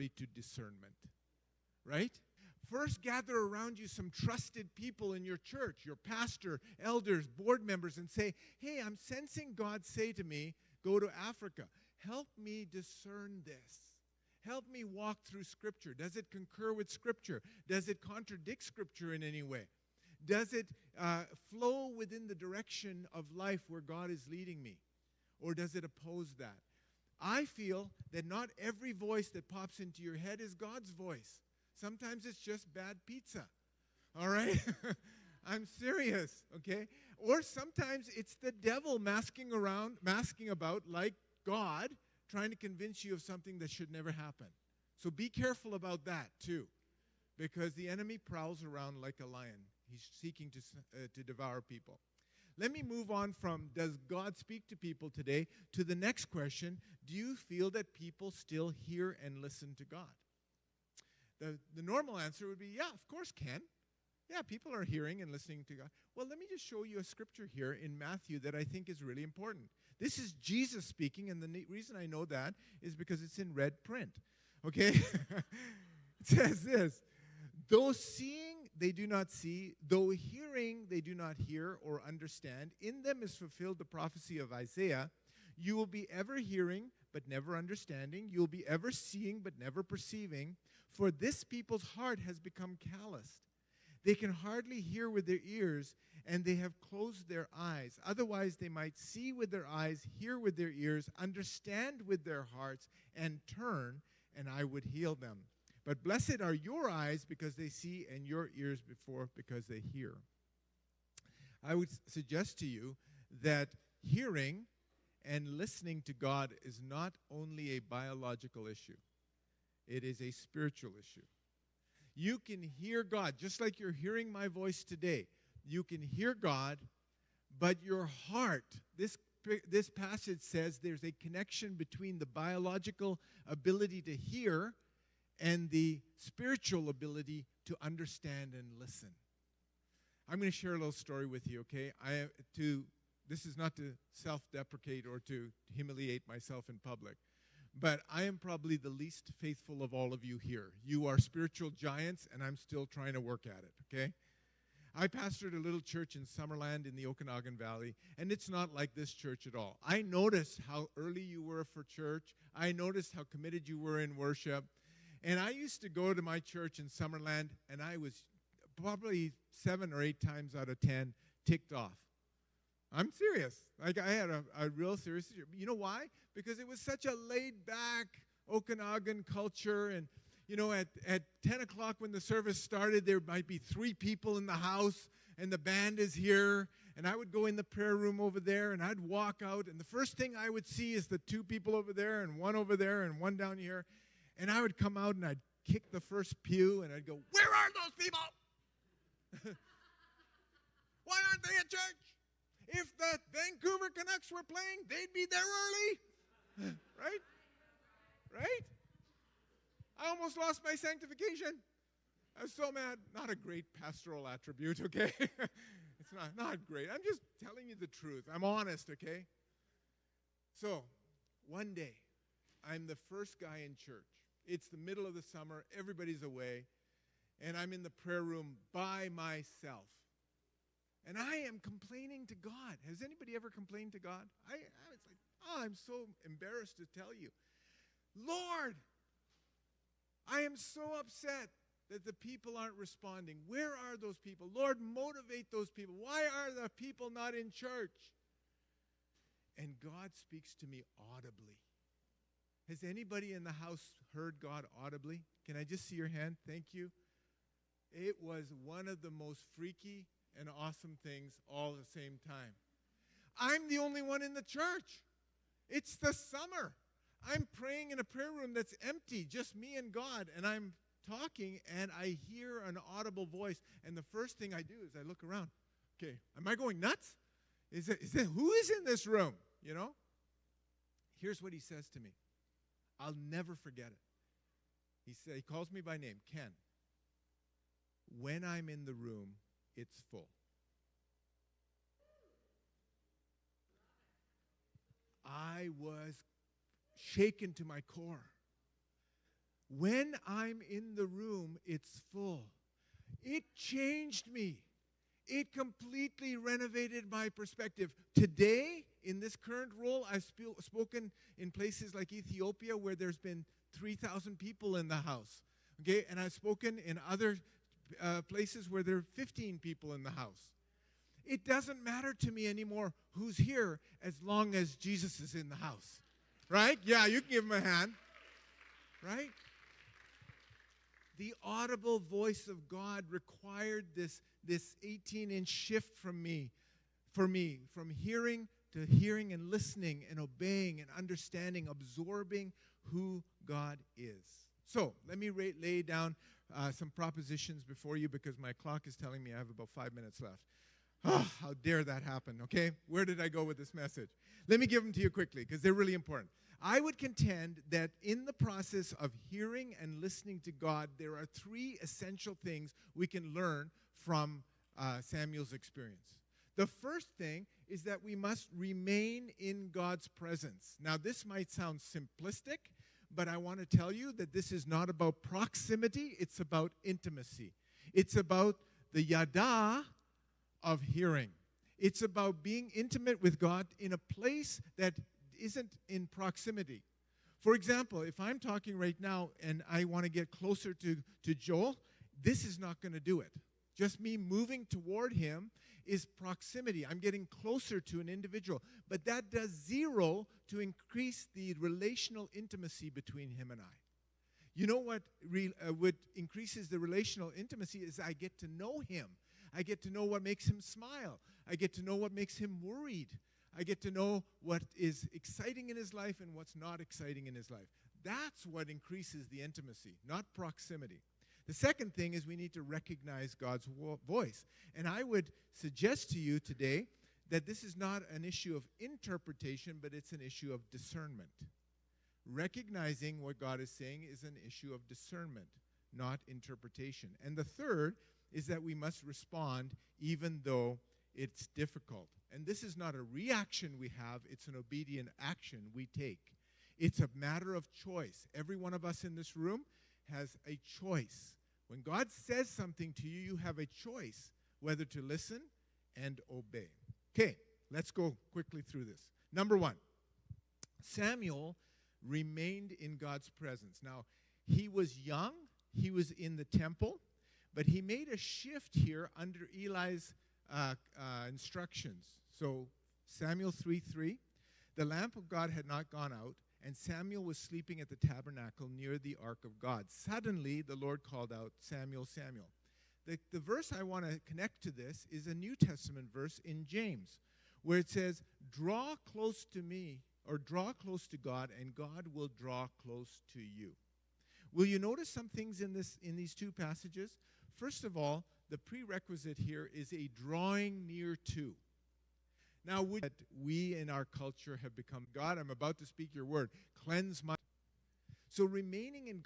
to discernment, right? First, gather around you some trusted people in your church, your pastor, elders, board members, and say, hey, I'm sensing God say to me, go to Africa. Help me discern this. Help me walk through Scripture. Does it concur with Scripture? Does it contradict Scripture in any way? Does it flow within the direction of life where God is leading me? Or does it oppose that? I feel that not every voice that pops into your head is God's voice. Sometimes it's just bad pizza. All right? I'm serious, okay? Or sometimes it's the devil masking about like God, trying to convince you of something that should never happen. So be careful about that too, because the enemy prowls around like a lion. He's seeking to devour people. Let me move on from does God speak to people today to the next question. Do you feel that people still hear and listen to God? The normal answer would be, yeah, of course, Ken. Yeah, people are hearing and listening to God. Well, let me just show you a scripture here in Matthew that I think is really important. This is Jesus speaking, and the reason I know that is because it's in red print. Okay? It says this, though seeing they do not see, though hearing they do not hear or understand, in them is fulfilled the prophecy of Isaiah. You will be ever hearing, but never understanding. You will be ever seeing, but never perceiving. For this people's heart has become calloused. They can hardly hear with their ears, and they have closed their eyes. Otherwise, they might see with their eyes, hear with their ears, understand with their hearts, and turn, and I would heal them. But blessed are your eyes because they see, and your ears because they hear. I would suggest to you that hearing and listening to God is not only a biological issue. It is a spiritual issue. You can hear God, just like you're hearing my voice today. You can hear God, but your heart, this passage says there's a connection between the biological ability to hear and the spiritual ability to understand and listen. I'm going to share a little story with you, okay? This is not to self-deprecate or to humiliate myself in public, but I am probably the least faithful of all of you here. You are spiritual giants, and I'm still trying to work at it, okay? I pastored a little church in Summerland in the Okanagan Valley, and it's not like this church at all. I noticed how early you were for church. I noticed how committed you were in worship. And I used to go to my church in Summerland, and I was probably 7 or 8 times out of 10 ticked off. I'm serious. Like, I had a real serious issue. You know why? Because it was such a laid-back Okanagan culture, and, you know, at 10 o'clock when the service started, there might be 3 people in the house, and the band is here, and I would go in the prayer room over there, and I'd walk out, and the first thing I would see is the 2 people over there, and 1 over there, and 1 down here. And I would come out and I'd kick the first pew and I'd go, where are those people? Why aren't they at church? If the Vancouver Canucks were playing, they'd be there early. Right? Right? I almost lost my sanctification. I was so mad. Not a great pastoral attribute, okay? It's not great. I'm just telling you the truth. I'm honest, okay? So, one day, I'm the first guy in church. It's the middle of the summer. Everybody's away. And I'm in the prayer room by myself. And I am complaining to God. Has anybody ever complained to God? I was like, oh, I'm so embarrassed to tell you. Lord, I am so upset that the people aren't responding. Where are those people? Lord, motivate those people. Why are the people not in church? And God speaks to me audibly. Has anybody in the house heard God audibly? Can I just see your hand? Thank you. It was one of the most freaky and awesome things all at the same time. I'm the only one in the church. It's the summer. I'm praying in a prayer room that's empty, just me and God, and I'm talking, and I hear an audible voice, and the first thing I do is I look around. Okay, am I going nuts? Who is in this room? You know? Here's what he says to me. I'll never forget it. He calls me by name, Ken. When I'm in the room, it's full. I was shaken to my core. When I'm in the room, it's full. It changed me. It completely renovated my perspective. Today, in this current role, I've spoken in places like Ethiopia where there's been 3,000 people in the house. Okay, and I've spoken in other places where there are 15 people in the house. It doesn't matter to me anymore who's here as long as Jesus is in the house. Right? Yeah, you can give him a hand. Right? The audible voice of God required this 18-inch shift for me, from hearing to hearing and listening and obeying and understanding, absorbing who God is. So let me lay down some propositions before you because my clock is telling me I have about 5 minutes left. Oh, how dare that happen, okay? Where did I go with this message? Let me give them to you quickly because they're really important. I would contend that in the process of hearing and listening to God, there are 3 essential things we can learn from Samuel's experience. The first thing is that we must remain in God's presence. Now, this might sound simplistic, but I want to tell you that this is not about proximity, it's about intimacy. It's about the yada of hearing. It's about being intimate with God in a place that isn't in proximity. For example, if I'm talking right now and I want to get closer to Joel, this is not going to do it. Just me moving toward him is proximity. I'm getting closer to an individual. But that does zero to increase the relational intimacy between him and I. You know what increases the relational intimacy is I get to know him. I get to know what makes him smile. I get to know what makes him worried. I get to know what is exciting in his life and what's not exciting in his life. That's what increases the intimacy, not proximity. The second thing is we need to recognize God's voice. And I would suggest to you today that this is not an issue of interpretation, but it's an issue of discernment. Recognizing what God is saying is an issue of discernment, not interpretation. And the third is that we must respond even though it's difficult. And this is not a reaction we have, it's an obedient action we take. It's a matter of choice. Every one of us in this room has a choice. When God says something to you, you have a choice whether to listen and obey. Okay, let's go quickly through this. Number 1, Samuel remained in God's presence. Now, he was young, he was in the temple, but he made a shift here under Eli's instructions. So Samuel 3:3, the lamp of God had not gone out, and Samuel was sleeping at the tabernacle near the ark of God. Suddenly, the Lord called out, Samuel, Samuel. The verse I want to connect to this is a New Testament verse in James, where it says, draw close to me, or draw close to God, and God will draw close to you. Will you notice some things in these 2 passages? First of all, the prerequisite here is a drawing near to. Now, we in our culture have become, God, I'm about to speak your word, cleanse my. So remaining in